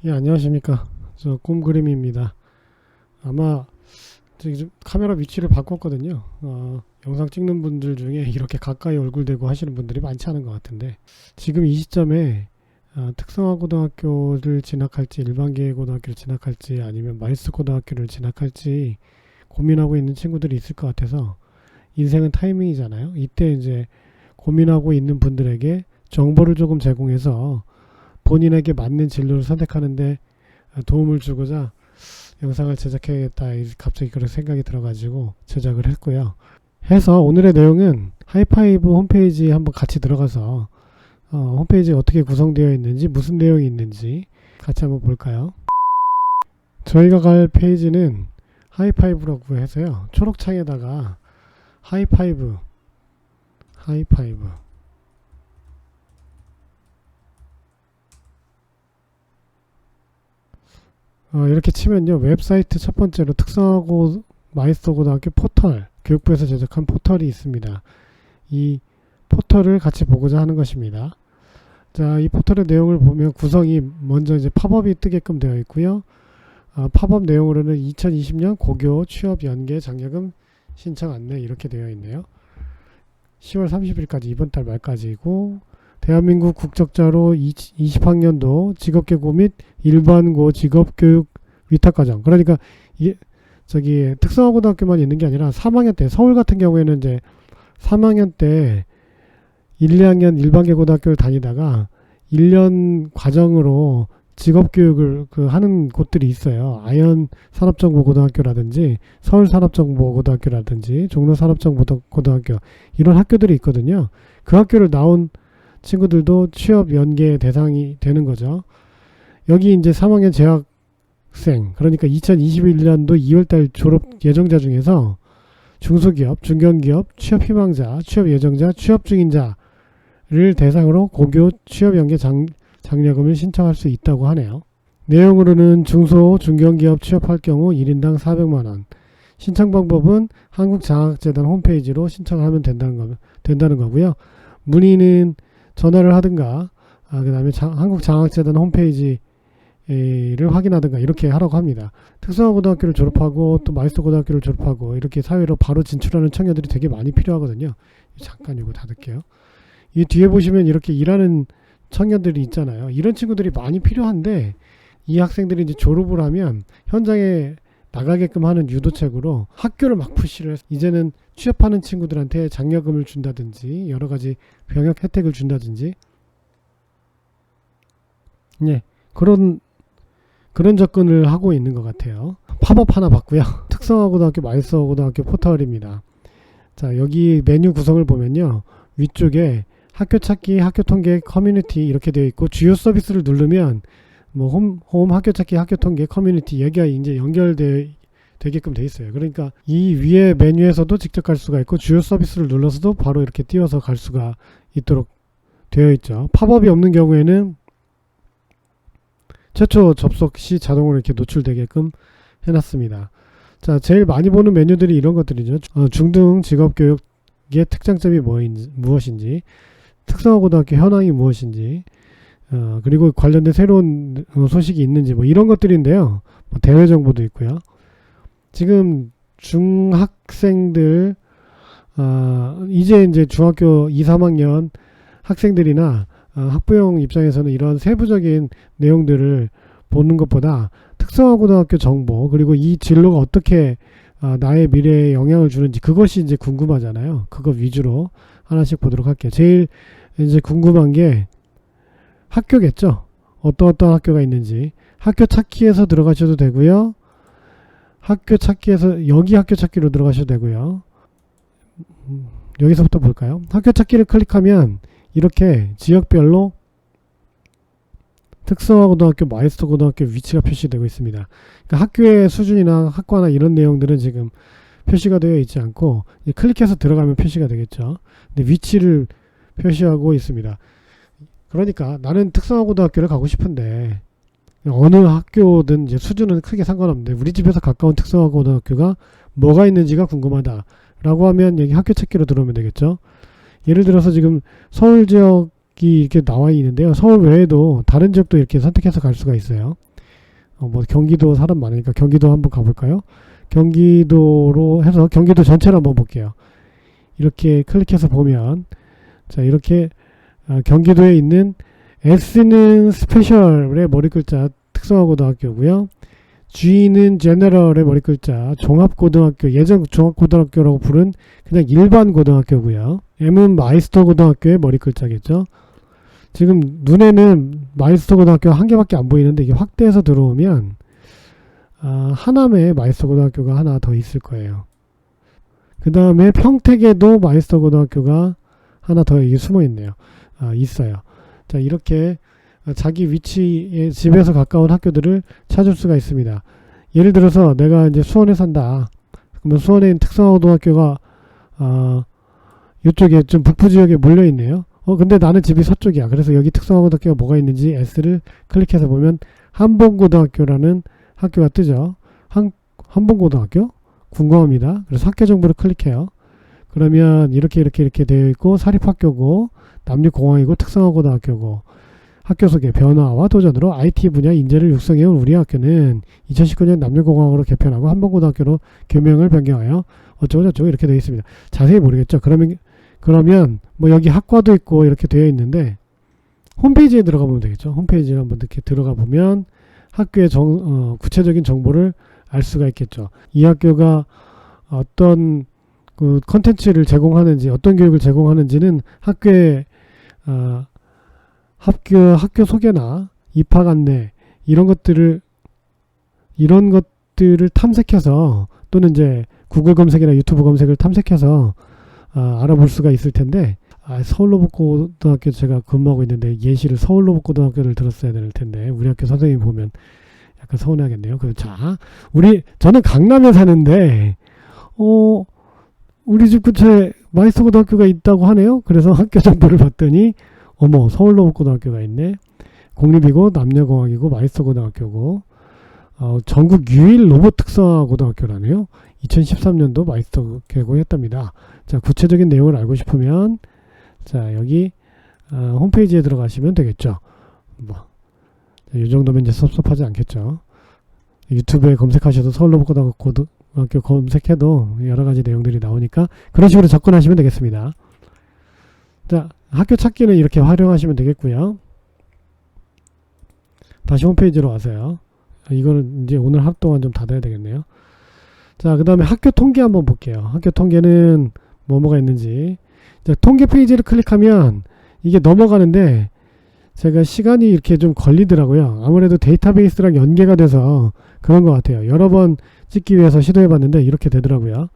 예, 안녕하십니까. 저 꿈그림입니다. 아마 저기 좀 카메라 위치를 바꿨거든요. 영상 찍는 분들 중에 이렇게 가까이 얼굴 대고 하시는 분들이 많지 않은 것 같은데, 지금 이 시점에 특성화고등학교를 진학할지 일반계 고등학교를 진학할지 아니면 마이스 고등학교를 진학할지 고민하고 있는 친구들이 있을 것 같아서, 인생은 타이밍이잖아요. 이때 이제 고민하고 있는 분들에게 정보를 조금 제공해서 본인에게 맞는 진로를 선택하는데 도움을 주고자 영상을 제작해야겠다, 갑자기 그런 생각이 들어가지고 제작을 했고요. 해서 오늘의 내용은 하이파이브 홈페이지에 한번 같이 들어가서 홈페이지에 어떻게 구성되어 있는지, 무슨 내용이 있는지 같이 한번 볼까요? 저희가 갈 페이지는 하이파이브라고 해서요, 초록창에다가 하이파이브 이렇게 치면요, 웹사이트 첫 번째로 특성화고 마이스터 고등학교 포털, 교육부에서 제작한 포털이 있습니다. 이 포털을 같이 보고자 하는 것입니다. 자, 이 포털의 내용을 보면 구성이 먼저 이제 팝업이 뜨게끔 되어 있고요. 팝업 내용으로는 2020년 고교 취업 연계 장려금 신청 안내 이렇게 되어 있네요. 10월 30일까지, 이번 달 말까지고, 대한민국 국적자로 20학년도 직업계고 및 일반고 직업교육 위탁과정. 그러니까 이게 저기 특성화고등학교만 있는 게 아니라 3학년 때, 서울 같은 경우에는 이제 3학년 때 1, 2학년 일반계 고등학교를 다니다가 1년 과정으로 직업교육을 하는 곳들이 있어요. 아현 산업정보고등학교라든지 서울 산업정보고등학교라든지 종로 산업정보고등학교, 이런 학교들이 있거든요. 그 학교를 나온 친구들도 취업 연계 대상이 되는 거죠. 여기 이제 3학년 재학생, 그러니까 2021년도 2월달 졸업 예정자 중에서 중소기업, 중견기업, 취업 희망자, 취업 예정자, 취업 중인자를 대상으로 고교 취업 연계 장려금을 신청할 수 있다고 하네요. 내용으로는 중소, 중견기업 취업할 경우 1인당 400만원. 신청 방법은 한국장학재단 홈페이지로 신청하면 된다는 거고요. 문의는 전화를 하든가, 그 다음에 한국장학재단 홈페이지를 확인하든가 이렇게 하라고 합니다. 특성화고등학교를 졸업하고 또 마이스터 고등학교를 졸업하고 이렇게 사회로 바로 진출하는 청년들이 되게 많이 필요하거든요. 잠깐 이거 닫을게요. 이 뒤에 보시면 이렇게 일하는 청년들이 있잖아요. 이런 친구들이 많이 필요한데, 이 학생들이 이제 졸업을 하면 현장에 나가게끔 하는 유도책으로 학교를 막 푸시를 해서 이제는 취업하는 친구들한테 장려금을 준다든지 여러 가지 병역 혜택을 준다든지, 네, 그런 접근을 하고 있는 것 같아요. 팝업 하나 봤고요. 특성화고등학교 마이스터 고등학교 포털입니다. 자, 여기 메뉴 구성을 보면요, 위쪽에 학교 찾기, 학교 통계, 커뮤니티 이렇게 되어 있고, 주요 서비스를 누르면 뭐 홈 학교 찾기, 학교 통계, 커뮤니티, 여기가 이제 되게끔 돼 있어요. 그러니까 이 위에 메뉴에서도 직접 갈 수가 있고, 주요 서비스를 눌러서도 바로 이렇게 띄워서 갈 수가 있도록 되어 있죠. 팝업이 없는 경우에는 최초 접속 시 자동으로 이렇게 노출되게끔 해놨습니다. 자, 제일 많이 보는 메뉴들이 이런 것들이죠. 중등 직업교육의 특장점이 무엇인지, 특성화고등학교 현황이 무엇인지, 그리고 관련된 새로운 소식이 있는지, 뭐 이런 것들인데요. 뭐 대외 정보도 있고요. 지금 중학생들, 이제 중학교 2, 3학년 학생들이나 학부형 입장에서는 이런 세부적인 내용들을 보는 것보다 특성화고등학교 정보, 그리고 이 진로가 어떻게 나의 미래에 영향을 주는지, 그것이 이제 궁금하잖아요. 그거 위주로 하나씩 보도록 할게요. 제일 이제 궁금한 게 학교겠죠. 어떤 학교가 있는지. 학교 찾기에서 들어가셔도 되고요. 학교 찾기에서 여기 학교 찾기로 들어가셔도 되고요. 여기서부터 볼까요? 학교 찾기를 클릭하면 이렇게 지역별로 특성화고등학교, 마이스터 고등학교 위치가 표시되고 있습니다. 그러니까 학교의 수준이나 학과나 이런 내용들은 지금 표시가 되어 있지 않고, 클릭해서 들어가면 표시가 되겠죠. 근데 위치를 표시하고 있습니다. 그러니까 나는 특성화고등학교를 가고 싶은데, 어느 학교든 이제 수준은 크게 상관없는데, 우리 집에서 가까운 특성화고등학교가 뭐가 있는지가 궁금하다 라고 하면 여기 학교 찾기로 들어오면 되겠죠. 예를 들어서 지금 서울 지역이 이렇게 나와 있는데요, 서울 외에도 다른 지역도 이렇게 선택해서 갈 수가 있어요. 뭐 경기도 사람 많으니까 경기도 한번 가볼까요? 경기도로 해서 경기도 전체를 한번 볼게요. 이렇게 클릭해서 보면 자 이렇게 경기도에 있는 S는 스페셜의 머리글자 특성화고등학교고요. G는 제너럴의 머리글자 종합고등학교, 예전 종합고등학교라고 부른 그냥 일반 고등학교고요. M은 마이스터 고등학교의 머리글자겠죠. 지금 눈에는 마이스터 고등학교 한 개밖에 안 보이는데 이게 확대해서 들어오면 하남에 마이스터 고등학교가 하나 더 있을 거예요. 그 다음에 평택에도 마이스터 고등학교가 하나 더 숨어 있네요. 있어요. 자 이렇게 자기 위치에 집에서 가까운 학교들을 찾을 수가 있습니다. 예를 들어서 내가 이제 수원에 산다. 그러면 수원에 있는 특성화고등학교가 이쪽에 좀 북부 지역에 몰려 있네요. 근데 나는 집이 서쪽이야. 그래서 여기 특성화고등학교가 뭐가 있는지 S를 클릭해서 보면 한봉고등학교라는 학교가 뜨죠. 한봉고등학교? 궁금합니다. 그래서 학교 정보를 클릭해요. 그러면 이렇게 되어 있고 사립학교고 남녀공학이고 특성화고등학교고 학교 소개 변화와 도전으로 IT 분야 인재를 육성해온 우리 학교는 2019년 남녀공학으로 개편하고 한봉고등학교로 교명을 변경하여 어쩌고저쩌고 이렇게 되어 있습니다. 자세히 모르겠죠. 그러면 뭐 여기 학과도 있고 이렇게 되어 있는데 홈페이지에 들어가 보면 되겠죠. 홈페이지에 한번 이렇게 들어가 보면 학교의 구체적인 정보를 알 수가 있겠죠. 이 학교가 어떤 그 컨텐츠를 제공하는지 어떤 교육을 제공하는지는 학교의 학교 소개나 입학 안내 이런 것들을 탐색해서 또는 이제 구글 검색이나 유튜브 검색을 탐색해서 알아볼 수가 있을 텐데 서울로봇고등학교 제가 근무하고 있는데 예시를 서울로봇고등학교를 들었어야 될 텐데 우리 학교 선생님 보면 약간 서운하겠네요. 저는 강남에 사는데 우리 집 근처에 마이스터 고등학교가 있다고 하네요. 그래서 학교 정보를 봤더니 어머 서울로봇고등학교가 있네. 공립이고 남녀공학이고 마이스터 고등학교고 전국 유일 로봇 특성화고등학교라네요. 2013년도 마이스터 개고했답니다. 자 구체적인 내용을 알고 싶으면 자 여기 홈페이지에 들어가시면 되겠죠. 이 정도면 이제 섭섭하지 않겠죠. 유튜브에 검색하셔도 서울로봇고등학교 검색해도 여러가지 내용들이 나오니까 그런 식으로 접근하시면 되겠습니다. 자 학교 찾기는 이렇게 활용하시면 되겠고요. 다시 홈페이지로 와서요. 이거는 이제 오늘 하루 동안 좀 닫아야 되겠네요. 자 그 다음에 학교 통계 한번 볼게요. 학교 통계는 뭐가 있는지. 자, 통계 페이지를 클릭하면 이게 넘어가는데 제가 시간이 이렇게 좀 걸리더라고요. 아무래도 데이터베이스랑 연계가 돼서 그런 것 같아요. 여러 번 찍기 위해서 시도해 봤는데 이렇게 되더라고요.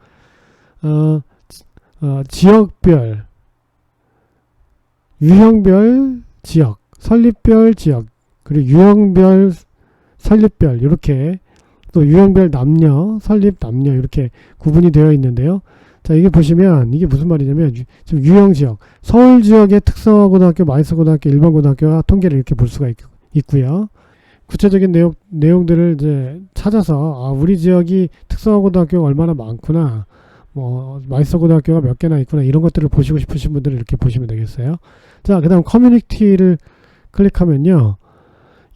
지역별, 유형별 지역, 설립별 지역, 그리고 유형별, 설립별 이렇게 또 유형별 남녀, 설립 남녀 이렇게 구분이 되어 있는데요. 자 이게 보시면 이게 무슨 말이냐면 지금 유형 지역, 서울 지역의 특성화고등학교, 마이스터 고등학교, 일반 고등학교와 통계를 이렇게 볼 수가 있고요. 구체적인 내용들을 이제 찾아서 우리 지역이 특성화고등학교가 얼마나 많구나, 뭐 마이스터 고등학교가 몇 개나 있구나 이런 것들을 보시고 싶으신 분들은 이렇게 보시면 되겠어요. 자 그다음 커뮤니티를 클릭하면요.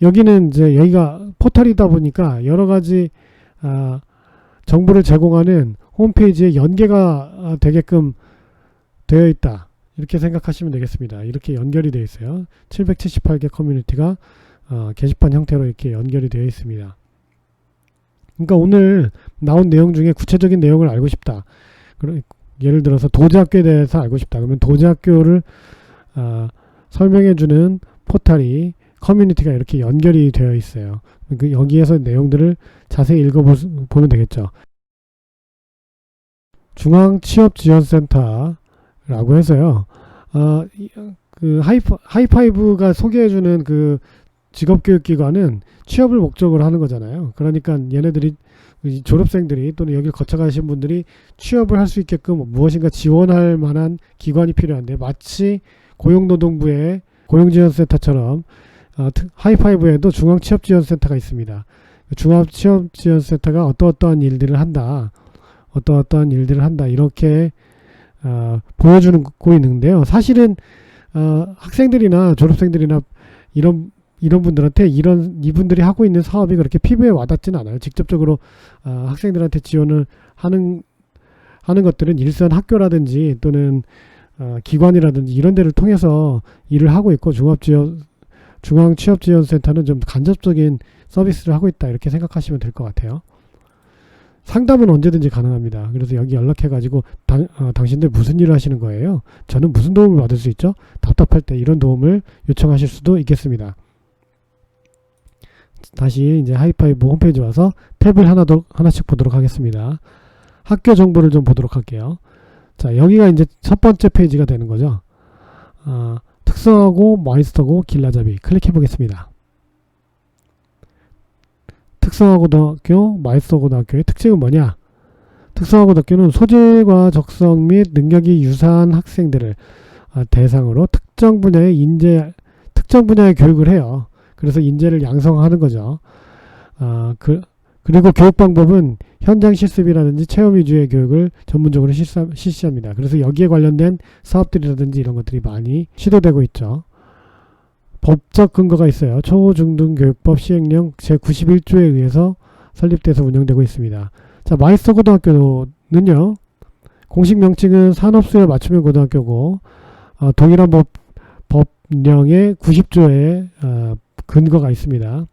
여기는 이제 여기가 포털이다 보니까 여러 가지 정보를 제공하는 홈페이지에 연계가 되게끔 되어 있다. 이렇게 생각하시면 되겠습니다. 이렇게 연결이 되어 있어요. 778개 커뮤니티가 게시판 형태로 이렇게 연결이 되어 있습니다. 그러니까 오늘 나온 내용 중에 구체적인 내용을 알고 싶다. 예를 들어서 도제학교에 대해서 알고 싶다. 그러면 도제학교를 설명해주는 포털이 커뮤니티가 이렇게 연결이 되어 있어요. 여기에서 내용들을 자세히 읽어보면 되겠죠. 중앙취업지원센터라고 해서요. 그 하이파이브가 소개해주는 그 직업교육기관은 취업을 목적으로 하는 거잖아요. 그러니까 얘네들이 졸업생들이 또는 여기를 거쳐가신 분들이 취업을 할 수 있게끔 무엇인가 지원할 만한 기관이 필요한데 마치 고용노동부의 고용지원센터처럼 하이파이브에도 중앙취업지원센터가 있습니다. 중앙취업지원센터가 어떠한 일들을 한다. 이렇게 보여주고 있는데요. 사실은 학생들이나 졸업생들이나 이런 분들한테 이분들이 하고 있는 사업이 그렇게 피부에 와닿지는 않아요. 직접적으로 학생들한테 지원을 하는 것들은 일선 학교라든지 또는 기관이라든지 이런 데를 통해서 일을 하고 있고, 중앙취업지원센터는 좀 간접적인 서비스를 하고 있다, 이렇게 생각하시면 될 것 같아요. 상담은 언제든지 가능합니다. 그래서 여기 연락해가지고 당신들 무슨 일을 하시는 거예요? 저는 무슨 도움을 받을 수 있죠? 답답할 때 이런 도움을 요청하실 수도 있겠습니다. 다시 이제 하이파이브 홈페이지 와서 탭을 하나씩 보도록 하겠습니다. 학교 정보를 좀 보도록 할게요. 자, 여기가 이제 첫 번째 페이지가 되는 거죠. 특성화고 마이스터고 길라잡이 클릭해 보겠습니다. 특성화고등학교, 마이스터고등학교의 특징은 뭐냐? 특성화고등학교는 소질과 적성 및 능력이 유사한 학생들을 대상으로 특정 분야의 교육을 해요. 그래서 인재를 양성하는 거죠. 그리고 교육 방법은 현장 실습이라든지 체험 위주의 교육을 전문적으로 실시합니다. 그래서 여기에 관련된 사업들이라든지 이런 것들이 많이 시도되고 있죠. 법적 근거가 있어요. 초중등교육법 시행령 제91조에 의해서 설립돼서 운영되고 있습니다. 자, 마이스터고등학교는요, 공식 명칭은 산업수요 맞춤형 고등학교고, 동일한 법령의 90조에 근거가 있습니다.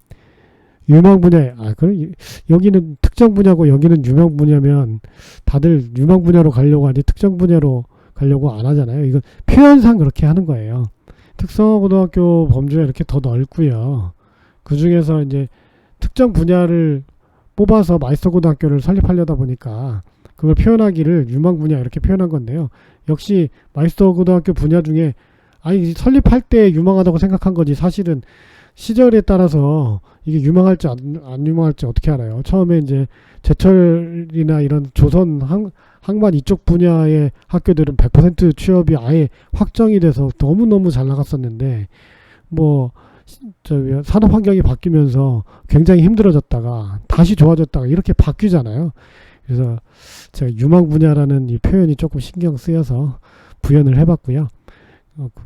유망 분야, 그럼 여기는 특정 분야고 여기는 유망 분야면 다들 유망 분야로 가려고 하지 특정 분야로 가려고 안 하잖아요. 이건 표현상 그렇게 하는 거예요. 특성화고등학교 범주가 이렇게 더 넓고요. 그 중에서 이제 특정 분야를 뽑아서 마이스터고등학교를 설립하려다 보니까 그걸 표현하기를 유망 분야 이렇게 표현한 건데요. 역시 마이스터고등학교 분야 중에 설립할 때 유망하다고 생각한 거지, 사실은 시절에 따라서 이게 유망할지 안 유망할지 어떻게 알아요. 처음에 이제 제철이나 이런 조선 항만 이쪽 분야의 학교들은 100% 취업이 아예 확정이 돼서 너무너무 잘 나갔었는데, 산업 환경이 바뀌면서 굉장히 힘들어졌다가 다시 좋아졌다가 이렇게 바뀌잖아요. 그래서 제가 유망 분야라는 이 표현이 조금 신경 쓰여서 부연을 해봤고요.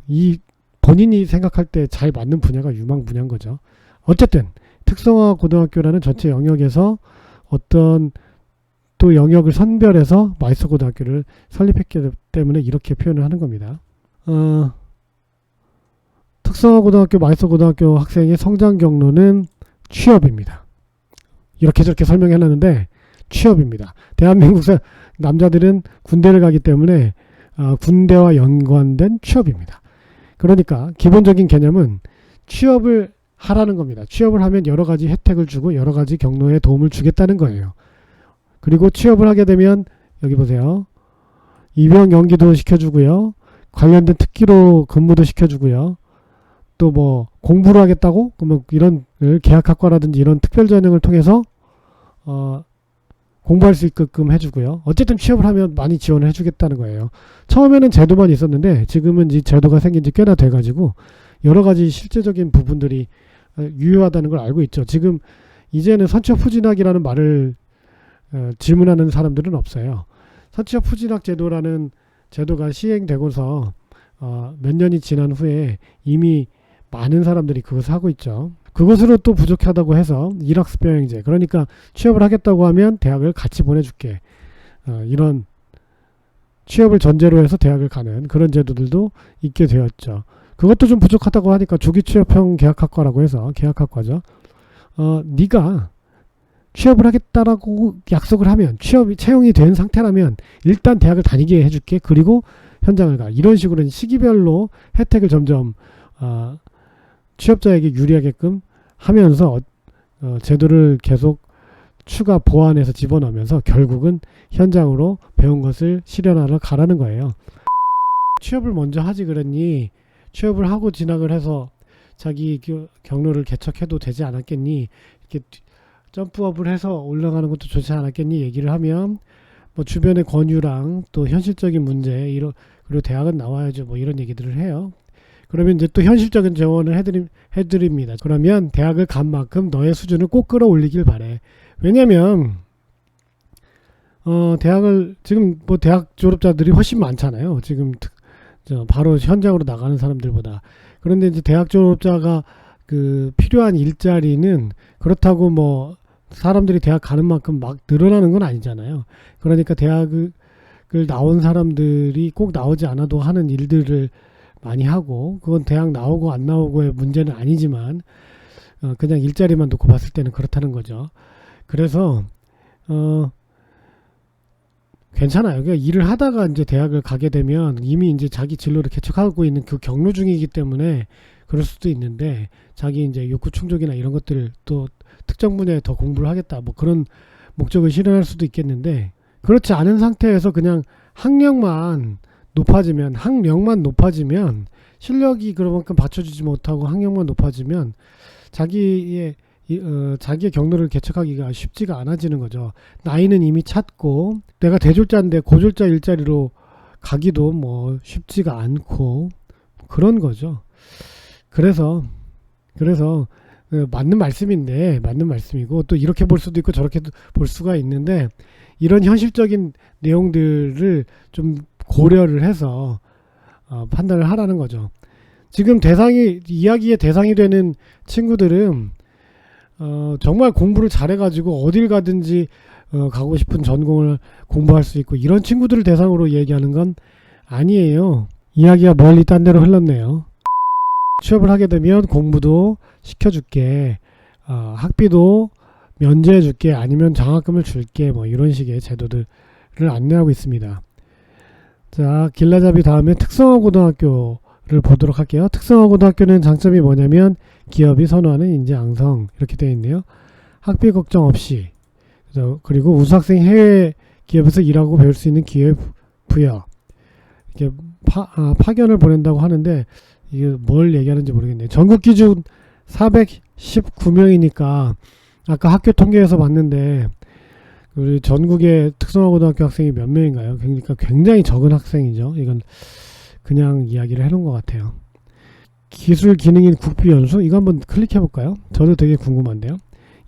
이 본인이 생각할 때 잘 맞는 분야가 유망 분야인 거죠. 어쨌든 특성화 고등학교라는 전체 영역에서 어떤 또 영역을 선별해서 마이스터고등학교를 설립했기 때문에 이렇게 표현을 하는 겁니다. 특성화고등학교, 마이스터고등학교 학생의 성장 경로는 취업입니다. 이렇게 저렇게 설명해놨는데 취업입니다. 대한민국 남자들은 군대를 가기 때문에 군대와 연관된 취업입니다. 그러니까 기본적인 개념은 취업을 하라는 겁니다. 취업을 하면 여러 가지 혜택을 주고 여러 가지 경로에 도움을 주겠다는 거예요. 그리고 취업을 하게 되면 여기 보세요. 입영 연기도 시켜주고요. 관련된 특기로 근무도 시켜주고요. 또 공부를 하겠다고? 그러면 이런 계약학과라든지 이런 특별전형을 통해서 공부할 수 있게끔 해주고요. 어쨌든 취업을 하면 많이 지원을 해주겠다는 거예요. 처음에는 제도만 있었는데 지금은 이 제도가 생긴 지 꽤나 돼가지고 여러 가지 실제적인 부분들이 유효하다는 걸 알고 있죠. 지금 이제는 선취업 후진학이라는 말을 질문하는 사람들은 없어요. 선취업 후진학 제도라는 제도가 시행되고서 몇 년이 지난 후에 이미 많은 사람들이 그것을 하고 있죠. 그것으로 또 부족하다고 해서 일학습병행제, 그러니까 취업을 하겠다고 하면 대학을 같이 보내줄게, 이런 취업을 전제로 해서 대학을 가는 그런 제도들도 있게 되었죠. 그것도 좀 부족하다고 하니까 조기취업형 계약학과라고 해서 계약학과죠. 네가 취업을 하겠다라고 약속을 하면, 채용이 된 상태라면 일단 대학을 다니게 해줄게, 그리고 현장을 가, 이런 식으로 시기별로 혜택을 점점 취업자에게 유리하게끔 하면서 제도를 계속 추가 보완해서 집어넣으면서 결국은 현장으로 배운 것을 실현하러 가라는 거예요. 취업을 먼저 하지 그랬니? 취업을 하고 진학을 해서 자기 경로를 개척해도 되지 않았겠니? 이렇게 점프업을 해서 올라가는 것도 좋지 않았겠니? 얘기를 하면 주변의 권유랑 또 현실적인 문제, 그리고 대학은 나와야죠, 이런 얘기들을 해요. 그러면 이제 또 현실적인 조언을 해드립니다. 그러면 대학을 간 만큼 너의 수준을 꼭 끌어올리길 바래. 왜냐면 대학을 지금 대학 졸업자들이 훨씬 많잖아요. 지금 바로 현장으로 나가는 사람들보다. 그런데 이제 대학 졸업자가 그 필요한 일자리는 그렇다고 뭐 사람들이 대학 가는 만큼 막 늘어나는 건 아니잖아요. 그러니까 대학을 나온 사람들이 꼭 나오지 않아도 하는 일들을 많이 하고, 그건 대학 나오고 안 나오고의 문제는 아니지만 그냥 일자리만 놓고 봤을 때는 그렇다는 거죠. 그래서 괜찮아요. 그러니까 일을 하다가 이제 대학을 가게 되면 이미 이제 자기 진로를 개척하고 있는 그 경로 중이기 때문에 그럴 수도 있는데, 자기 이제 욕구 충족이나 이런 것들을 또 특정 분야에 더 공부를 하겠다 뭐 그런 목적을 실현할 수도 있겠는데, 그렇지 않은 상태에서 그냥 학력만 높아지면 실력이 그만큼 받쳐주지 못하고 학력만 높아지면 자기의 경로를 개척하기가 쉽지가 않아지는 거죠. 나이는 이미 찼고 내가 대졸자인데 고졸자 일자리로 가기도 뭐 쉽지가 않고 그런 거죠. 그래서 맞는 말씀이고, 또 이렇게 볼 수도 있고 저렇게 볼 수가 있는데, 이런 현실적인 내용들을 좀 고려를 해서 판단을 하라는 거죠. 지금 이야기의 대상이 되는 친구들은 정말 공부를 잘해가지고 어딜 가든지 가고 싶은 전공을 공부할 수 있고, 이런 친구들을 대상으로 얘기하는 건 아니에요. 이야기가 멀리 딴 데로 흘렀네요. 취업을 하게 되면 공부도 시켜줄게, 학비도 면제해줄게, 아니면 장학금을 줄게, 뭐 이런 식의 제도들을 안내하고 있습니다. 자, 길라잡이 다음에 특성화고등학교를 보도록 할게요. 특성화고등학교는 장점이 뭐냐면 기업이 선호하는 인재 양성, 이렇게 되어 있네요. 학비 걱정 없이, 그리고 우수학생 해외 기업에서 일하고 배울 수 있는 기회 부여, 이렇게 파견을 보낸다고 하는데 이게 뭘 얘기하는지 모르겠네요. 전국 기준 419명이니까 아까 학교 통계에서 봤는데 우리 전국의 특성화고등학교 학생이 몇 명인가요? 그러니까 굉장히 적은 학생이죠. 이건 그냥 이야기를 해놓은 것 같아요. 기술 기능인 국비연수, 이거 한번 클릭해 볼까요? 저도 되게 궁금한데요.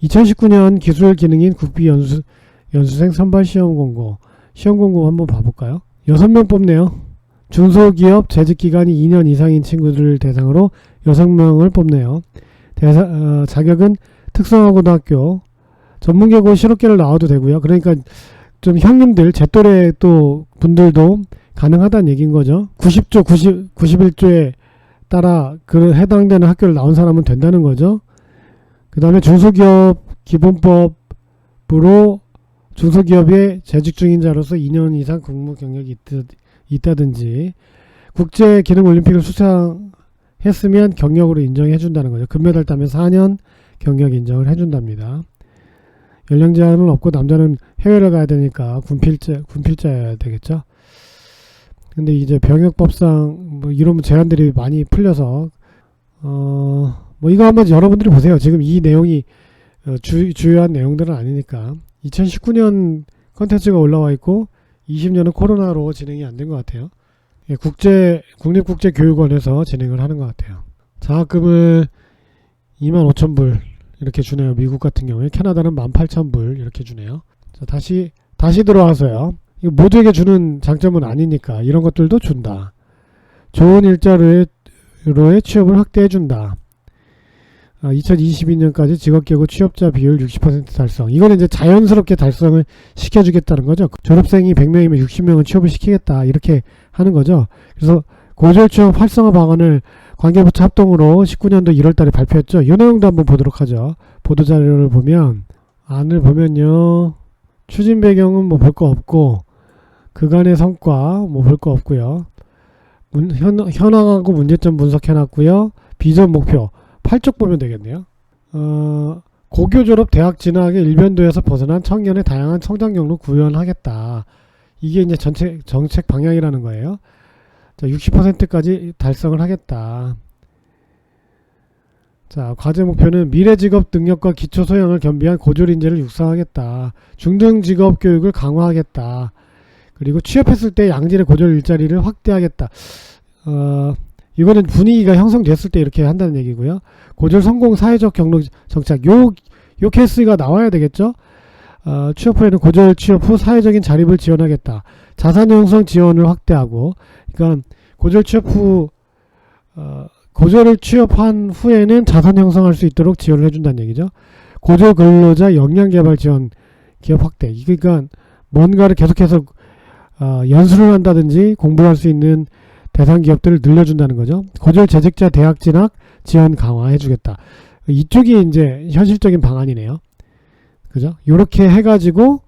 2019년 기술 기능인 국비연수생 선발 시험 공고 한번 봐볼까요? 6명 뽑네요. 중소기업 재직기간이 2년 이상인 친구들을 대상으로 6명을 뽑네요. 자격은 특성화고등학교, 전문계고 실업계를 나와도 되고요. 그러니까 좀 형님들, 제 또래 또 분들도 가능하다는 얘기인 거죠. 91조에 따라 그 해당되는 학교를 나온 사람은 된다는 거죠. 그 다음에 중소기업 기본법으로 중소기업에 재직 중인 자로서 2년 이상 근무 경력이 있다든지 국제기능올림픽을 수상했으면 경력으로 인정해 준다는 거죠. 금메달 따면 4년 경력 인정을 해준답니다. 연령 제한은 없고 남자는 해외를 가야 되니까 군필자여야 되겠죠. 근데 이제 병역법상 뭐 이런 제한들이 많이 풀려서 뭐 이거 한번 여러분들이 보세요. 지금 이 내용이 주요한 내용들은 아니니까. 2019년 컨텐츠가 올라와 있고 20년은 코로나로 진행이 안 된 것 같아요. 국립국제교육원에서 진행을 하는 것 같아요. 장학금을 25,000불 이렇게 주네요. 미국 같은 경우에. 캐나다는 18,000불 이렇게 주네요. 자, 다시 들어와서요. 이거 모두에게 주는 장점은 아니니까 이런 것들도 준다. 좋은 일자리로의 취업을 확대해 준다. 2022년까지 직업계고 취업자 비율 60% 달성. 이거는 이제 자연스럽게 달성을 시켜주겠다는 거죠. 졸업생이 100명이면 60명은 취업을 시키겠다, 이렇게 하는 거죠. 그래서 고졸 취업 활성화 방안을 관계부처 합동으로 19년도 1월달에 발표했죠. 이 내용도 한번 보도록 하죠. 보도자료를 보면, 안을 보면요, 추진 배경은 뭐 볼 거 없고 그간의 성과 뭐 볼 거 없고요. 현황하고 문제점 분석해놨고요. 비전 목표 8쪽 보면 되겠네요. 고교 졸업 대학 진학의 일변도에서 벗어난 청년의 다양한 성장 경로 구현하겠다. 이게 이제 정책 방향이라는 거예요. 자, 60%까지 달성을 하겠다. 자, 과제 목표는 미래 직업 능력과 기초 소양을 겸비한 고졸 인재를 육성하겠다. 중등 직업 교육을 강화하겠다. 그리고 취업했을 때 양질의 고졸 일자리를 확대하겠다. 이거는 분위기가 형성됐을 때 이렇게 한다는 얘기고요. 고졸 성공 사회적 경로 정착. 요 케이스가 나와야 되겠죠. 취업 후에는 고졸 취업 후 사회적인 자립을 지원하겠다. 자산 형성 지원을 확대하고, 그러니까 고졸 취업 후 고졸을 취업한 후에는 자산 형성할 수 있도록 지원을 해준다는 얘기죠. 고졸 근로자 역량개발 지원 기업 확대. 그러니까 뭔가를 계속해서 연수를 한다든지 공부할 수 있는 대상 기업들을 늘려준다는 거죠. 고졸 재직자 대학 진학 지원 강화해주겠다. 이쪽이 이제 현실적인 방안이네요. 그죠? 요렇게 해가지고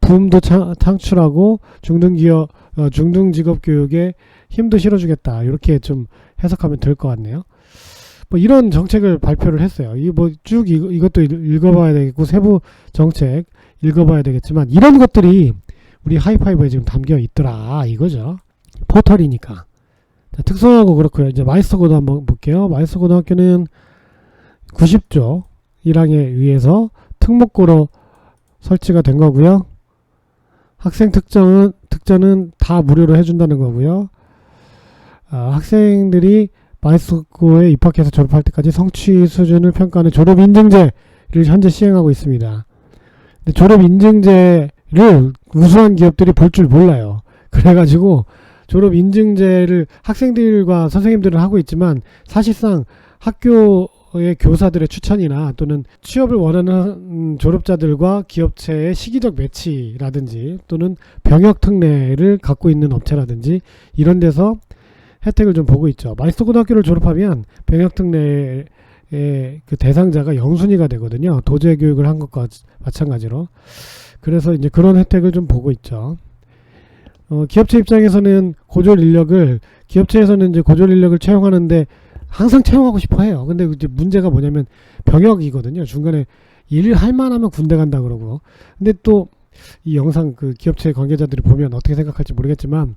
붐도 창출하고 중등직업 교육에 힘도 실어주겠다. 이렇게 좀 해석하면 될 것 같네요. 뭐 이런 정책을 발표를 했어요. 이 뭐 쭉 이것도 읽어봐야 되겠고 세부 정책 읽어봐야 되겠지만 이런 것들이 우리 하이파이브에 지금 담겨 있더라 이거죠. 포털이니까. 자, 특성화고 그렇고요. 이제 마이스터고도 한번 볼게요. 마이스터고등학교는 90조 1항에 의해서 특목고로 설치가 된 거고요. 학생 특전은 다 무료로 해준다는 거고요. 학생들이 마이스터고에 입학해서 졸업할 때까지 성취 수준을 평가하는 졸업 인증제를 현재 시행하고 있습니다. 근데 졸업 인증제를 우수한 기업들이 볼 줄 몰라요. 그래가지고 졸업 인증제를 학생들과 선생님들은 하고 있지만 사실상 학교의 교사들의 추천이나 또는 취업을 원하는 졸업자들과 기업체의 시기적 매치라든지 또는 병역 특례를 갖고 있는 업체라든지 이런 데서 혜택을 좀 보고 있죠. 마이스터고등학교를 졸업하면 병역 특례의 그 대상자가 영순위가 되거든요. 도제 교육을 한 것과 마찬가지로. 그래서 이제 그런 혜택을 좀 보고 있죠. 기업체 입장에서는 기업체에서는 이제 고졸 인력을 채용하는데 항상 채용하고 싶어 해요. 근데 이제 문제가 뭐냐면 병역이거든요. 중간에 일할 만하면 군대 간다 그러고. 근데 또 이 영상 그 기업체 관계자들이 보면 어떻게 생각할지 모르겠지만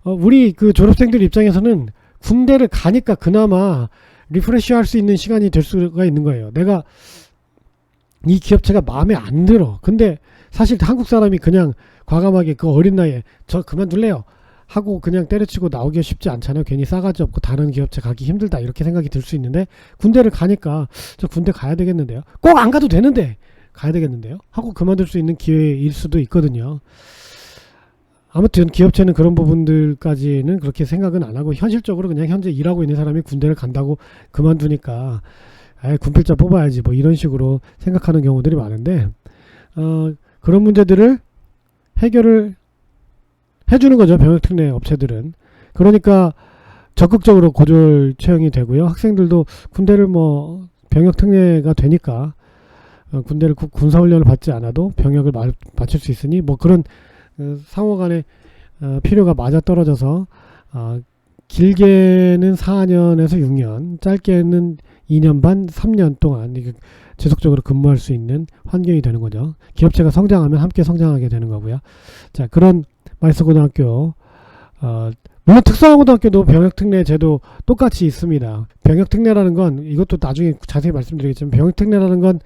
우리 그 졸업생들 입장에서는 군대를 가니까 그나마 리프레시 할 수 있는 시간이 될 수가 있는 거예요. 내가 이 기업체가 마음에 안 들어. 근데 사실 한국 사람이 그냥 과감하게 그 어린 나이에 저 그만둘래요 하고 그냥 때려치고 나오기가 쉽지 않잖아요. 괜히 싸가지 없고 다른 기업체 가기 힘들다 이렇게 생각이 들 수 있는데 군대를 가니까 저 군대 가야 되겠는데요. 꼭 안 가도 되는데 가야 되겠는데요 하고 그만둘 수 있는 기회일 수도 있거든요. 아무튼 기업체는 그런 부분들까지는 그렇게 생각은 안 하고 현실적으로 그냥 현재 일하고 있는 사람이 군대를 간다고 그만두니까 군필자 뽑아야지 뭐 이런 식으로 생각하는 경우들이 많은데 그런 문제들을 해결을 해주는 거죠. 병역특례 업체들은. 그러니까 적극적으로 고졸 채용이 되고요. 학생들도 군대를 뭐 병역특례가 되니까 군대를 군사훈련을 받지 않아도 병역을 마칠 수 있으니 뭐 그런 상호 간의 필요가 맞아떨어져서 길게는 4년에서 6년, 짧게는 2년 반, 3년 동안 지속적으로 근무할 수 있는 환경이 되는 거죠. 기업체가 성장하면 함께 성장하게 되는 거고요. 자, 그런 마이스터고등학교, 물론 특성화고등학교도 병역특례 제도 똑같이 있습니다. 병역특례라는 건 이것도 나중에 자세히 말씀드리겠지만 병역특례라는 건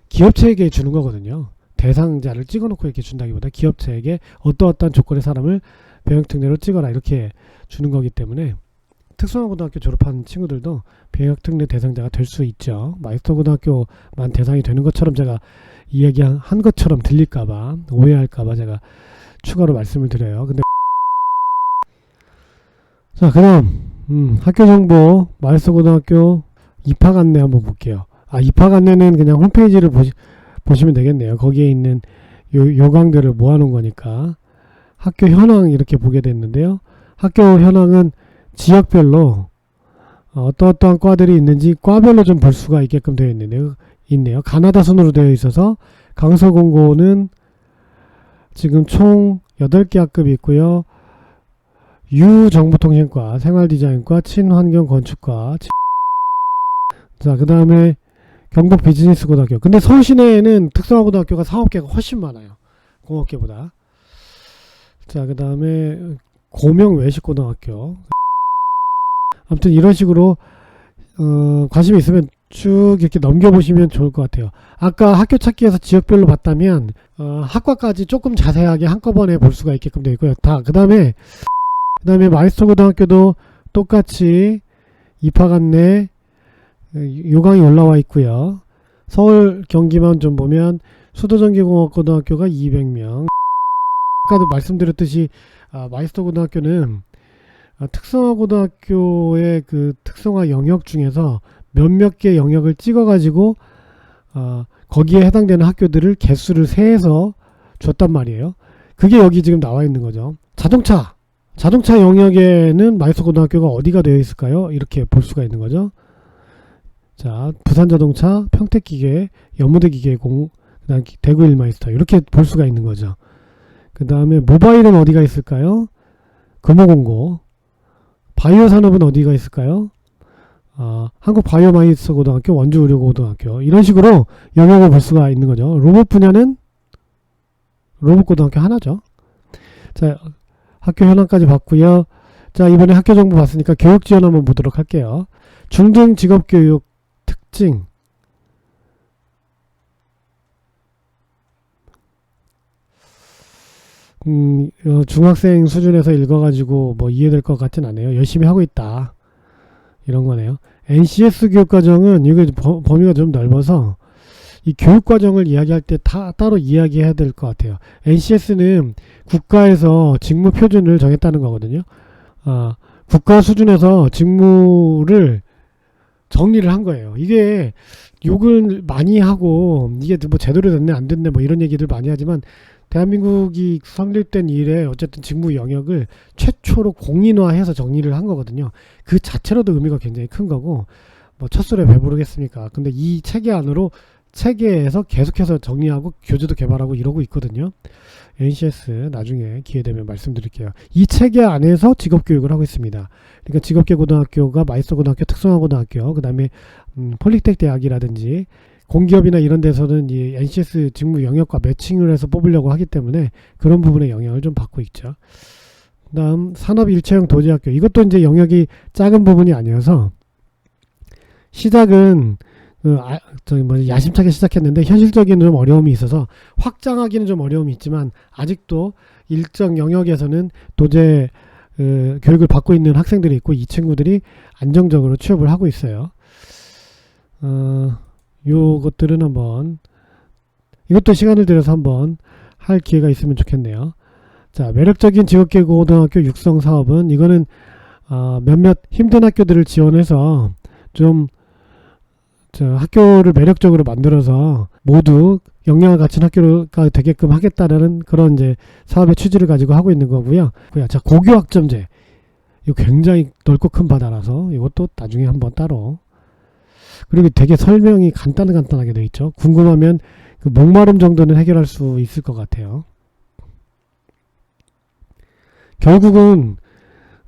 기업체에게 주는 거거든요. 대상자를 찍어놓고 이렇게 준다기보다 기업체에게 어떠어떠한 조건의 사람을 병역특례로 찍어라 이렇게 주는 거기 때문에 특성화고등학교 졸업한 친구들도 병역특례 대상자가 될 수 있죠. 마이스터고등학교만 대상이 되는 것처럼 제가 이야기한 것처럼 들릴까봐 오해할까봐 제가 추가로 말씀을 드려요. 근데 자, 그다음 학교 정보 마이스터고등학교 입학 안내 한번 볼게요. 입학 안내는 그냥 홈페이지를 보시면 되겠네요. 거기에 있는 요강들을 모아놓은 거니까. 학교 현황 이렇게 보게 됐는데요. 학교 현황은 지역별로 어떠한 과들이 있는지 과별로 좀 볼 수가 있게끔 되어 있네요. 가나다 순으로 되어 있어서 강서공고는 지금 총 8개 학급이 있고요. 유정보통신과, 생활디자인과, 친환경건축과. 자, 그 다음에 경북 비즈니스고등학교. 근데 서울 시내에는 특성화고등학교가 사업계가 훨씬 많아요. 공업계보다. 자, 그 다음에 고명 외식고등학교. 아무튼 이런 식으로 관심이 있으면 쭉 이렇게 넘겨보시면 좋을 것 같아요. 아까 학교 찾기에서 지역별로 봤다면 학과까지 조금 자세하게 한꺼번에 볼 수가 있게끔 되어 있고요. 그 다음에 마이스터고등학교도 똑같이 입학 안내 요강이 올라와 있고요. 서울 경기만 좀 보면 수도전기공업고등학교가 200명. 아까도 말씀드렸듯이 마이스터고등학교는 특성화고등학교의 그 특성화 영역 중에서 몇몇 개 영역을 찍어가지고 거기에 해당되는 학교들을 개수를 세해서 줬단 말이에요. 그게 여기 지금 나와 있는 거죠. 자동차 영역에는 마이스터고등학교가 어디가 되어 있을까요? 이렇게 볼 수가 있는 거죠. 자, 부산자동차, 평택기계, 연무대기계공, 그다음 대구 일마이스터 이렇게 볼 수가 있는 거죠. 그 다음에 모바일은 어디가 있을까요? 금호공고. 바이오 산업은 어디가 있을까요? 한국바이오마이스터고등학교, 원주의료고등학교 이런 식으로 영역을 볼 수가 있는 거죠. 로봇 분야는 로봇고등학교 하나죠. 자, 학교 현황까지 봤고요. 자, 이번에 학교 정보 봤으니까 교육 지원 한번 보도록 할게요. 중등 직업교육 특징. 중학생 수준에서 읽어가지고 뭐 이해될 것 같진 않아요. 열심히 하고 있다. 이런 거네요. NCS 교육과정은 이게 범위가 좀 넓어서 이 교육과정을 이야기할 때 따로 이야기해야 될 것 같아요. NCS는 국가에서 직무 표준을 정했다는 거거든요. 국가 수준에서 직무를 정리를 한 거예요. 이게 욕을 많이 하고 이게 뭐 제대로 됐네 안 됐네 뭐 이런 얘기들 많이 하지만 대한민국이 성립된 이래 어쨌든 직무 영역을 최초로 공인화해서 정리를 한 거거든요. 그 자체로도 의미가 굉장히 큰 거고 뭐 첫술에 배부르겠습니까. 근데 이 체계 안으로 체계에서 계속해서 정리하고 교재도 개발하고 이러고 있거든요. NCS 나중에 기회되면 말씀드릴게요. 이 체계 안에서 직업교육을 하고 있습니다. 그러니까 직업계고등학교가 마이스터고등학교, 특성화고등학교, 그 다음에 폴리텍 대학이라든지 공기업이나 이런 데서는 이 NCS 직무 영역과 매칭을 해서 뽑으려고 하기 때문에 그런 부분에 영향을 좀 받고 있죠. 그 다음 산업일체형 도제학교. 이것도 이제 영역이 작은 부분이 아니어서 시작은 야심차게 시작했는데 현실적인 좀 어려움이 있어서 확장하기는 좀 어려움이 있지만 아직도 일정 영역에서는 도제 교육을 받고 있는 학생들이 있고 이 친구들이 안정적으로 취업을 하고 있어요. 요것들은 한번 이것도 시간을 들여서 한번 할 기회가 있으면 좋겠네요. 자, 매력적인 직업계고등학교 육성 사업은 이거는 몇몇 힘든 학교들을 지원해서 좀 학교를 매력적으로 만들어서 모두 역량을 갖춘 학교가 되게끔 하겠다라는 그런 이제 사업의 취지를 가지고 하고 있는 거고요. 자, 고교 학점제. 이거 굉장히 넓고 큰 바다라서 이것도 나중에 한번 따로. 그리고 되게 설명이 간단하게 되어 있죠. 궁금하면 그 목마름 정도는 해결할 수 있을 것 같아요. 결국은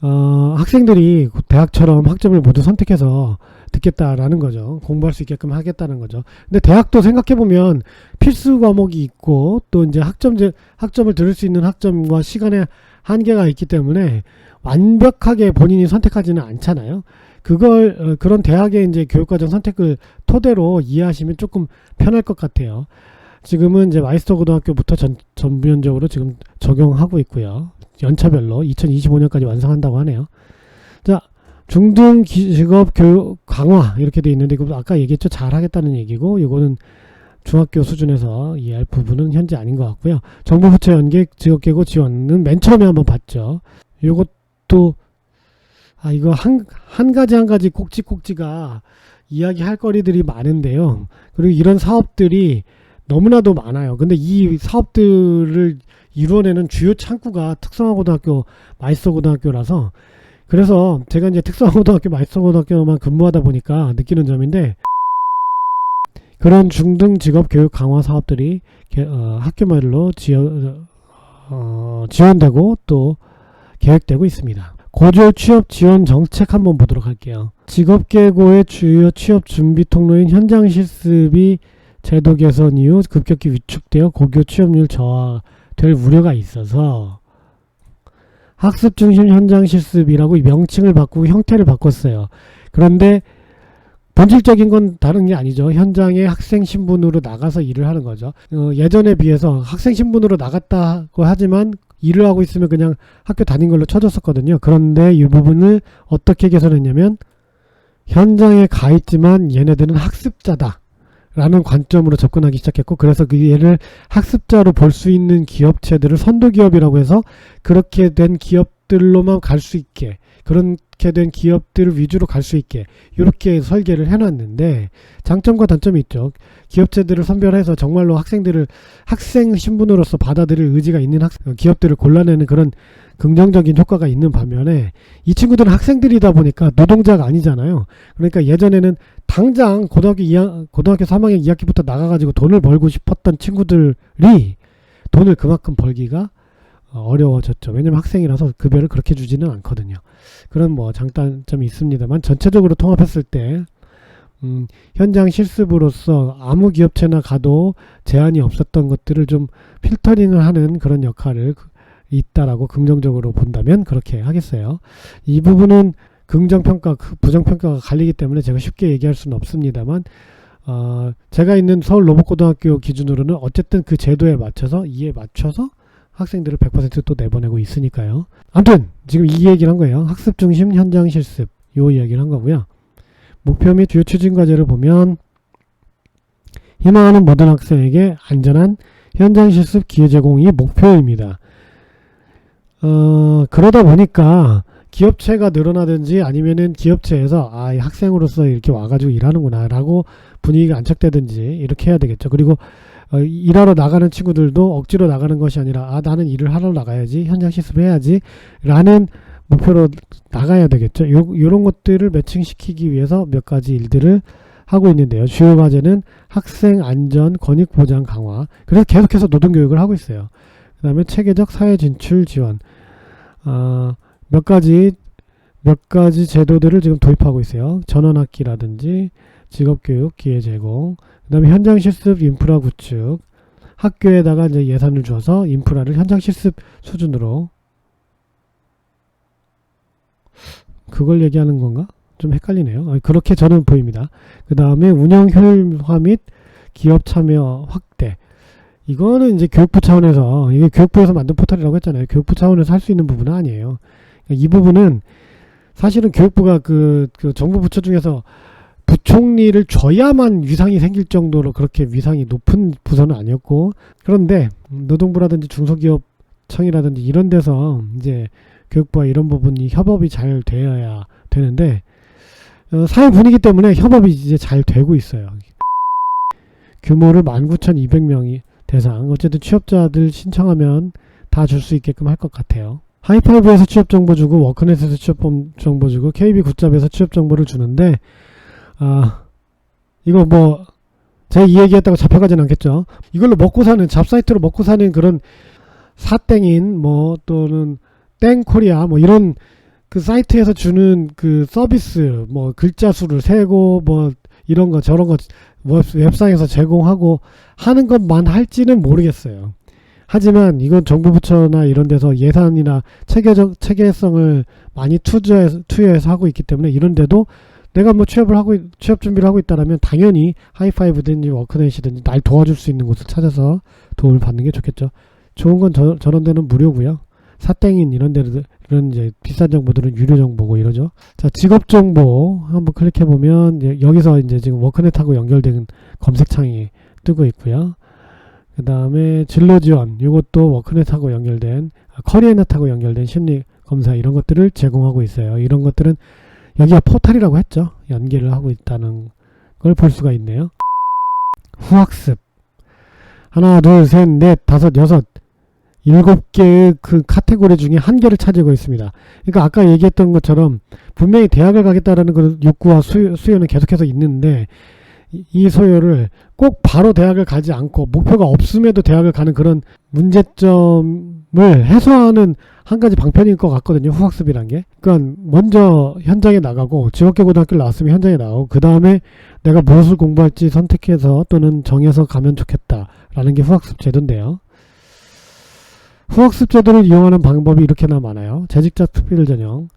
학생들이 대학처럼 학점을 모두 선택해서 듣겠다라는 거죠. 공부할 수 있게끔 하겠다는 거죠. 근데 대학도 생각해보면 필수 과목이 있고 또 이제 학점을 들을 수 있는 학점과 시간의 한계가 있기 때문에 완벽하게 본인이 선택하지는 않잖아요. 그런 대학의 이제 교육과정 선택을 토대로 이해하시면 조금 편할 것 같아요. 지금은 이제 마이스터고등학교부터 전면적으로 지금 적용하고 있고요. 연차별로 2025년까지 완성한다고 하네요. 자, 중등 직업 교육 강화 이렇게 돼 있는데 이거 아까 얘기했죠. 잘 하겠다는 얘기고 이거는 중학교 수준에서 이해할 부분은 현재 아닌 것 같고요. 정부부처 연계 직업계고 지원은 맨 처음에 한번 봤죠. 이것도 이거 한 가지 꼭지가 이야기할 거리들이 많은데요. 그리고 이런 사업들이 너무나도 많아요. 근데 이 사업들을 이루어내는 주요 창구가 특성화고등학교, 마이스터고등학교라서 그래서 제가 이제 특성화고등학교, 마이스터고등학교만 근무하다 보니까 느끼는 점인데 그런 중등 직업 교육 강화 사업들이 학교별로 지원되고 또 계획되고 있습니다. 고졸 취업 지원 정책 한번 보도록 할게요. 직업계고의 주요 취업 준비 통로인 현장 실습이 제도 개선 이후 급격히 위축되어 고교 취업률 저하될 우려가 있어서 학습 중심 현장 실습이라고 명칭을 바꾸고 형태를 바꿨어요. 그런데 본질적인 건 다른 게 아니죠. 현장에 학생 신분으로 나가서 일을 하는 거죠. 예전에 비해서 학생 신분으로 나갔다고 하지만 일을 하고 있으면 그냥 학교 다닌 걸로 쳐졌었거든요. 그런데 이 부분을 어떻게 개선했냐면 현장에 가 있지만 얘네들은 학습자다 라는 관점으로 접근하기 시작했고 그래서 얘를 학습자로 볼 수 있는 기업체들을 선도기업이라고 해서 그렇게 된 기업들 기업들로만 갈 수 있게, 그렇게 된 기업들을 위주로 갈 수 있게 이렇게 설계를 해놨는데, 장점과 단점이 있죠. 기업체들을 선별해서 정말로 학생들을 학생 신분으로서 받아들일 의지가 있는 기업들을 골라내는 그런 긍정적인 효과가 있는 반면에, 이 친구들은 학생들이다 보니까 노동자가 아니잖아요. 그러니까 예전에는 당장 고등학교 3학년 2학기부터 나가가지고 돈을 벌고 싶었던 친구들이 돈을 그만큼 벌기가 어려워졌죠. 왜냐면 학생이라서 급여를 그렇게 주지는 않거든요. 그런 뭐 장단점이 있습니다만, 전체적으로 통합했을 때 현장 실습으로서 아무 기업체나 가도 제한이 없었던 것들을 좀 필터링을 하는 그런 역할을 있다라고 긍정적으로 본다면 그렇게 하겠어요. 이 부분은 긍정평가, 부정평가가 갈리기 때문에 제가 쉽게 얘기할 수는 없습니다만, 제가 있는 서울 로봇고등학교 기준으로는 어쨌든 그 제도에 맞춰서, 이에 맞춰서 학생들을 100% 또 내보내고 있으니까요. 아무튼 지금 이 얘기를 한 거예요. 학습 중심 현장 실습, 요 이야기를 한 거고요. 목표 및 주요 추진 과제를 보면, 희망하는 모든 학생에게 안전한 현장 실습 기회 제공이 목표입니다. 그러다 보니까 기업체가 늘어나든지 아니면은 기업체에서 이 학생으로서 이렇게 와가지고 일하는구나 라고 분위기가 안착되든지 이렇게 해야 되겠죠. 그리고 일하러 나가는 친구들도 억지로 나가는 것이 아니라 나는 일을 하러 나가야지, 현장 실습을 해야지 라는 목표로 나가야 되겠죠. 요런 것들을 매칭시키기 위해서 몇 가지 일들을 하고 있는데요. 주요 과제는 학생 안전 권익 보장 강화, 그래서 계속해서 노동교육을 하고 있어요. 그 다음에 체계적 사회 진출 지원, 몇 가지 제도들을 지금 도입하고 있어요. 전원학기라든지 직업교육 기회 제공, 그 다음에 현장 실습 인프라 구축, 학교에다가 이제 예산을 줘서 인프라를 현장 실습 수준으로, 그걸 얘기하는 건가? 좀 헷갈리네요. 그렇게 저는 보입니다. 그 다음에 운영 효율화 및 기업 참여 확대. 이거는 이제 교육부 차원에서, 이게 교육부에서 만든 포털이라고 했잖아요. 교육부 차원에서 할 수 있는 부분은 아니에요. 이 부분은 사실은 교육부가 그 정부 부처 중에서 부총리를 줘야만 위상이 생길 정도로 그렇게 위상이 높은 부서는 아니었고, 그런데 노동부라든지 중소기업청이라든지 이런 데서 이제 교육부와 이런 부분이 협업이 잘 되어야 되는데, 사회 분위기 때문에 협업이 이제 잘 되고 있어요. 규모를 19,200명이 대상, 어쨌든 취업자들 신청하면 다 줄 수 있게끔 할 것 같아요. 하이파이브에서 취업 정보 주고, 워크넷에서 취업 정보 주고, KB 굿잡에서 취업 정보를 주는데, 이거 뭐 제가 이 얘기했다고 잡혀가지는 않겠죠. 이걸로 먹고 사는, 잡사이트로 먹고 사는 그런 사땡인 뭐 또는 땡코리아 뭐 이런 그 사이트에서 주는 그 서비스, 뭐 글자 수를 세고 뭐 이런 거 저런 거 웹상에서 제공하고 하는 것만 할지는 모르겠어요. 하지만 이건 정부 부처나 이런 데서 예산이나 체계성을 많이 투여해서 하고 있기 때문에, 이런 데도 내가 뭐 취업 준비를 하고 있다라면 당연히 하이파이브든지 워크넷이든지 날 도와줄 수 있는 곳을 찾아서 도움을 받는 게 좋겠죠. 좋은 건 저런 데는 무료고요. 사땡인 이런 데는 이제 비싼 정보들은 유료 정보고 이러죠. 자, 직업 정보 한번 클릭해 보면 여기서 이제 지금 워크넷하고 연결된 검색창이 뜨고 있고요. 그 다음에 진로 지원, 이것도 워크넷하고 연결된, 커리어넷하고 연결된 심리 검사 이런 것들을 제공하고 있어요. 이런 것들은 여기가 포털이라고 했죠. 연계를 하고 있다는 걸 볼 수가 있네요. 후학습. 하나, 둘, 셋, 넷, 다섯, 여섯, 7개의 그 카테고리 중에 한 개를 차지하고 있습니다. 그러니까 아까 얘기했던 것처럼 분명히 대학을 가겠다라는 그 욕구와 수요는 계속해서 있는데, 이 소요를 꼭 바로 대학을 가지 않고 목표가 없음에도 대학을 가는 그런 문제점을 해소하는 한 가지 방편일 것 같거든요. 후학습이란 게. 그러니까 먼저 현장에 나가고, 지역계 고등학교를 나왔으면 현장에 나가고, 그 다음에 내가 무엇을 공부할지 선택해서 또는 정해서 가면 좋겠다라는 게 후학습 제도인데요. 후학습 제도를 이용하는 방법이 이렇게나 많아요. 재직자 특별 전형,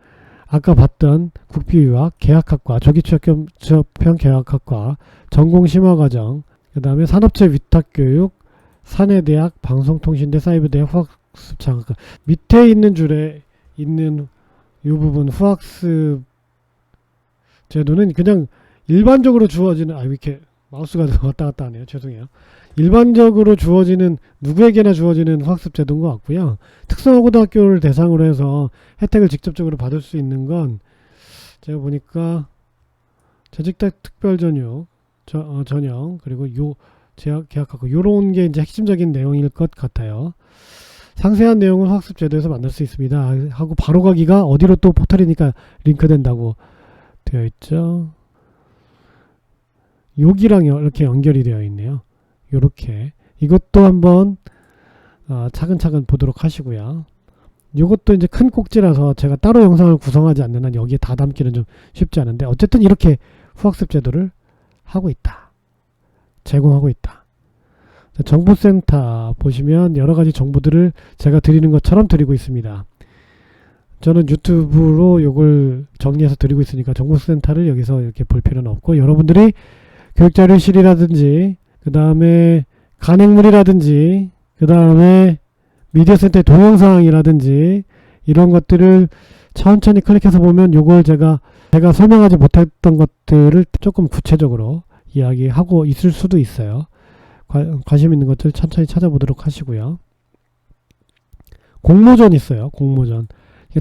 아까 봤던 국비유학, 계약학과, 조기취업형 계약학과, 전공심화과정, 그 다음에 산업체 위탁교육, 사내대학, 방송통신대, 사이버대학, 후학습 장학금. 밑에 있는 줄에 있는 이 부분 후학습 제도는 그냥 일반적으로 주어지는, 이렇게 마우스가 왔다 갔다 하네요. 죄송해요. 일반적으로 주어지는 누구에게나 주어지는 학습 제도인 것 같고요. 특성화고등학교를 대상으로 해서 혜택을 직접적으로 받을 수 있는 건 제가 보니까 재직대 특별전형 전형 그리고 계약하고 요런 게 이제 핵심적인 내용일 것 같아요. 상세한 내용은 학습 제도에서 만날 수 있습니다. 하고 바로 가기가 어디로 또 포털이니까 링크된다고 되어 있죠. 여기랑 이렇게 연결이 되어 있네요. 요렇게 이것도 한번 차근차근 보도록 하시고요. 요것도 이제 큰 꼭지라서 제가 따로 영상을 구성하지 않는 한 여기에 다 담기는 좀 쉽지 않은데 어쨌든 이렇게 후학습 제도를 하고 있다. 제공하고 있다. 정보센터 보시면 여러가지 정보들을 제가 드리는 것처럼 드리고 있습니다. 저는 유튜브로 요걸 정리해서 드리고 있으니까 정보센터를 여기서 이렇게 볼 필요는 없고 여러분들이 교육자료실이라든지 그 다음에 간행물이라든지 그 다음에 미디어센터의 동영상이라든지 이런 것들을 천천히 클릭해서 보면 요걸 제가 설명하지 못했던 것들을 조금 구체적으로 이야기하고 있을 수도 있어요. 관심 있는 것들 천천히 찾아보도록 하시고요. 공모전 있어요. 공모전.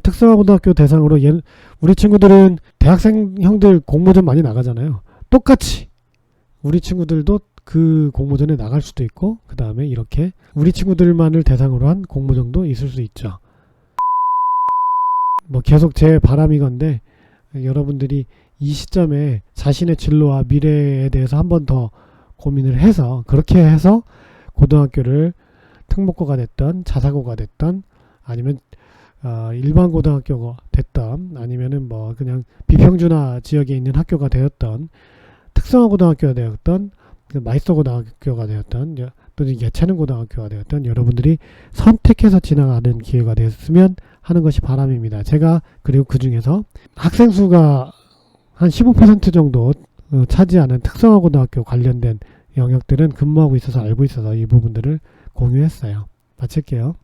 특성화고등학교 대상으로 우리 친구들은 대학생 형들 공모전 많이 나가잖아요. 똑같이 우리 친구들도 그 공모전에 나갈 수도 있고 그 다음에 이렇게 우리 친구들만을 대상으로 한 공모전도 있을 수 있죠. 뭐 계속 제 바람이건데 여러분들이 이 시점에 자신의 진로와 미래에 대해서 한 번 더 고민을 해서 그렇게 해서 고등학교를 특목고가 됐던 자사고가 됐던 아니면 일반 고등학교가 됐던 아니면은 뭐 그냥 비평준화 지역에 있는 학교가 되었던 특성화고등학교가 되었던 마이스터고등학교가 되었던 또는 예체능고등학교가 되었던 여러분들이 선택해서 지나가는 기회가 되었으면 하는 것이 바람입니다. 제가 그리고 그 중에서 학생 수가 한 15% 정도 차지하는 특성화고등학교 관련된 영역들은 근무하고 있어서 알고 있어서 이 부분들을 공유했어요. 마칠게요.